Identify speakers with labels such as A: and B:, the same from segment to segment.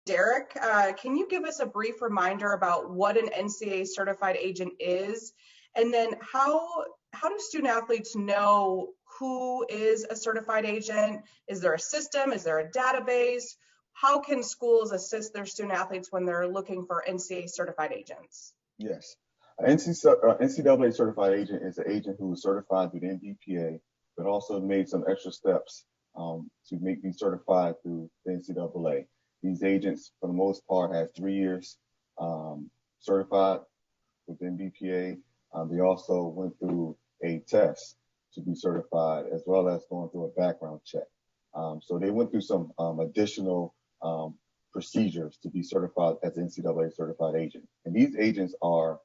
A: Derek, can you give us a brief reminder about what an NCAA certified agent is? And then how do student athletes know who is a certified agent? Is there a system? Is there a database? How can schools assist their student athletes when they're looking for NCAA certified agents?
B: Yes. An NCAA certified agent is an agent who is certified through the NBPA, but also made some extra steps to make me certified through the NCAA. These agents, for the most part, have 3 years certified with the NBPA. They also went through a test to be certified, as well as going through a background check. So they went through some additional procedures to be certified as an NCAA certified agent. And these agents are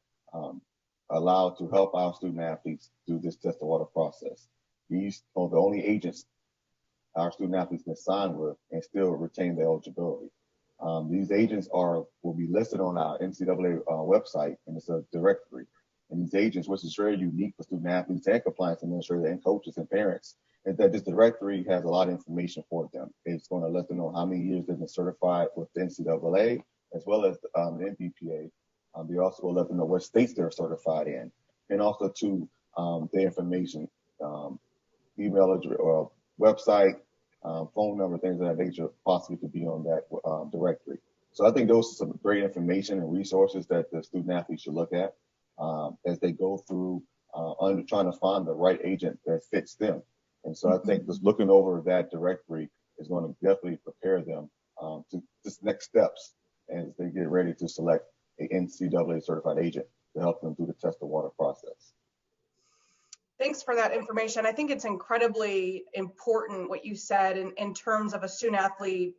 B: allowed to help our student athletes through this test of water process. These are the only agents our student athletes can sign with and still retain their eligibility. These agents will be listed on our NCAA website, and it's a directory. And these agents, which is very unique for student athletes and compliance administrators and coaches and parents, is that this directory has a lot of information for them. It's going to let them know how many years they've been certified with the NCAA, as well as the NBPA. They also will let them know what states they're certified in, and also to their information, email address or website, phone number, things of that nature possibly could be on that directory. So I think those are some great information and resources that the student athletes should look at as they go through trying to find the right agent that fits them. And so I think just looking over that directory is going to definitely prepare them to just next steps as they get ready to select a NCAA certified agent to help them through the test of water process.
A: Thanks for that information. I think it's incredibly important what you said in terms of a student athlete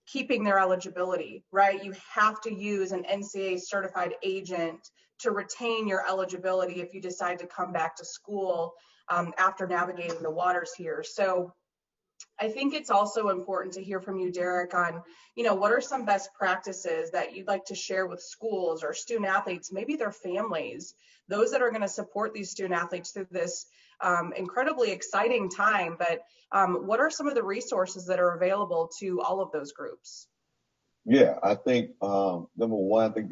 A: keeping their eligibility, right? You have to use an NCAA certified agent to retain your eligibility if you decide to come back to school after navigating the waters here. So I think it's also important to hear from you, Derek, on, what are some best practices that you'd like to share with schools or student athletes, maybe their families, those that are going to support these student athletes through this incredibly exciting time. But what are some of the resources that are available to all of those groups?
B: Yeah, I think number one, I think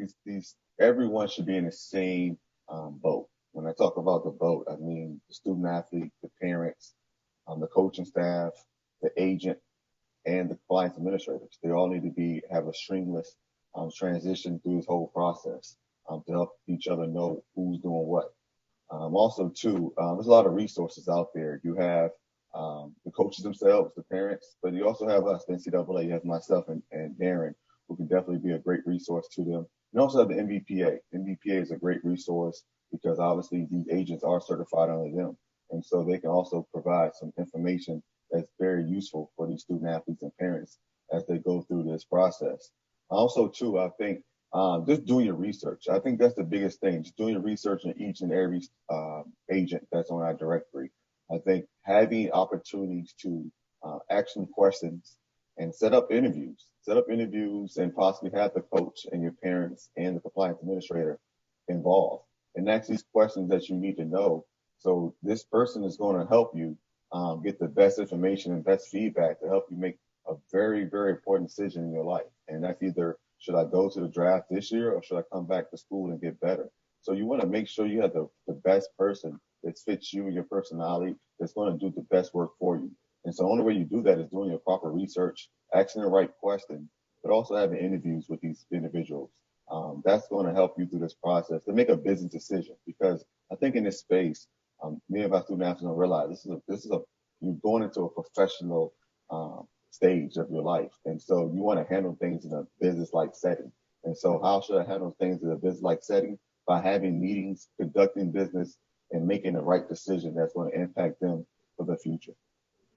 B: everyone should be in the same boat. When I talk about the boat, I mean the student athlete, the parents, the coaching staff, the agent, and the compliance administrators. They all need to have a seamless transition through this whole process to help each other know who's doing what. Also, too, there's a lot of resources out there. You have the coaches themselves, the parents, but you also have us, the NCAA. You have myself and Darren, who can definitely be a great resource to them. You also have the NBPA. NBPA is a great resource because obviously these agents are certified under them. And so they can also provide some information that's very useful for these student athletes and parents as they go through this process. Also, too, I think just doing your research. I think that's the biggest thing, just doing your research on each and every agent that's on our directory. I think having opportunities to ask them questions and set up interviews and possibly have the coach and your parents and the compliance administrator involved and ask these questions that you need to know. So this person is going to help you get the best information and best feedback to help you make a very, very important decision in your life. And that's either, should I go to the draft this year or should I come back to school and get better? So you want to make sure you have the best person that fits you and your personality that's going to do the best work for you. And so the only way you do that is doing your proper research, asking the right questions, but also having interviews with these individuals. That's going to help you through this process to make a business decision, because I think in this space, many of our student athletes don't realize you're going into a professional stage of your life. And so you want to handle things in a business-like setting. And so how should I handle things in a business-like setting? By having meetings, conducting business, and making the right decision that's going to impact them for the future.